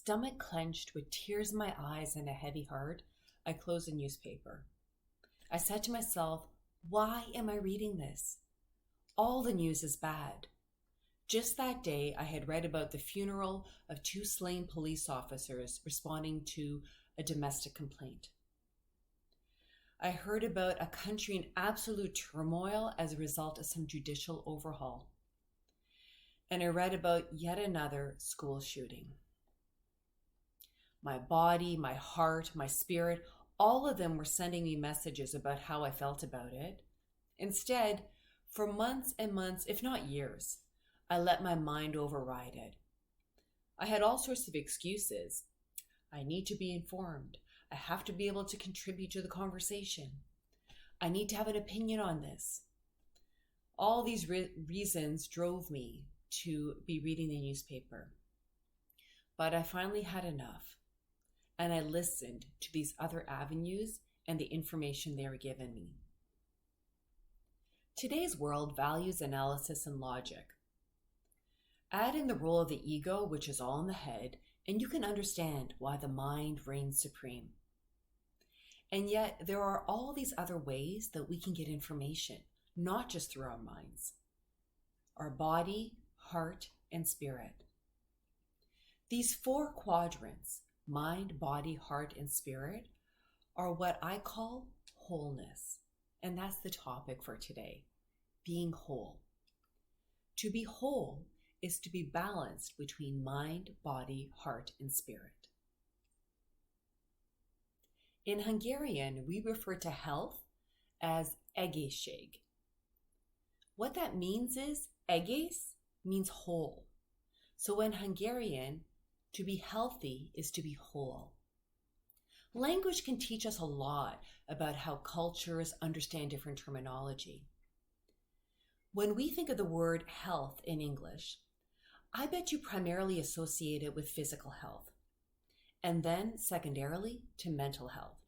stomach clenched with tears in my eyes and a heavy heart, I closed the newspaper. I said to myself, why am I reading this? All the news is bad. Just that day, I had read about the funeral of 2 slain police officers responding to a domestic complaint. I heard about a country in absolute turmoil as a result of some judicial overhaul. And I read about yet another school shooting. My body, my heart, my spirit, all of them were sending me messages about how I felt about it. Instead, for months and months, if not years, I let my mind override it. I had all sorts of excuses. I need to be informed. I have to be able to contribute to the conversation. I need to have an opinion on this. All these reasons drove me to be reading the newspaper. But I finally had enough, and I listened to these other avenues and the information they were given me. Today's world values analysis and logic. Add in the role of the ego, which is all in the head, and you can understand why the mind reigns supreme. And yet, there are all these other ways that we can get information, not just through our minds. Our body, heart, and spirit. These 4 quadrants, mind, body, heart, and spirit, are what I call wholeness. And that's the topic for today, being whole. To be whole is to be balanced between mind, body, heart, and spirit. In Hungarian, we refer to health as egészség. What that means is, egész means whole. So in Hungarian, to be healthy is to be whole. Language can teach us a lot about how cultures understand different terminology. When we think of the word health in English, I bet you primarily associate it with physical health, and then secondarily to mental health.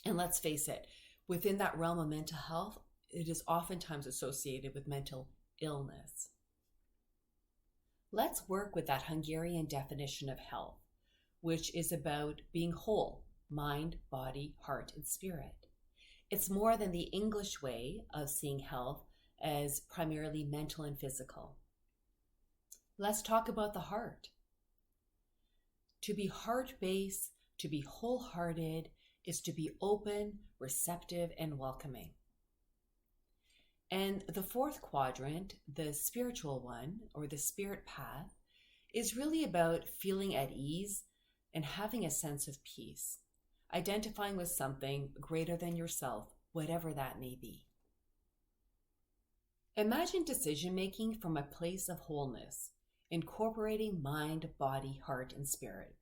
And let's face it, within that realm of mental health, it is oftentimes associated with mental illness. Let's work with that Hungarian definition of health, which is about being whole, mind, body, heart, and spirit. It's more than the English way of seeing health as primarily mental and physical. Let's talk about the heart. To be heart-based, to be wholehearted, is to be open, receptive, and welcoming. And the 4th quadrant, the spiritual one, or the spirit path, is really about feeling at ease and having a sense of peace, identifying with something greater than yourself, whatever that may be. Imagine decision-making from a place of wholeness, incorporating mind, body, heart, and spirit.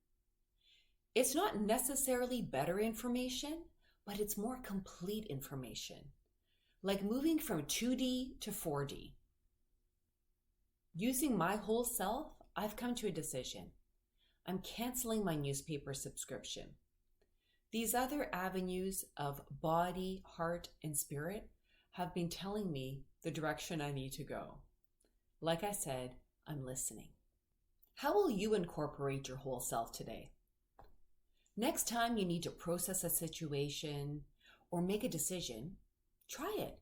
It's not necessarily better information, but it's more complete information, like moving from 2D to 4D. Using my whole self, I've come to a decision. I'm canceling my newspaper subscription. These other avenues of body, heart, and spirit have been telling me the direction I need to go. Like I said, I'm listening. How will you incorporate your whole self today? Next time you need to process a situation or make a decision, try it.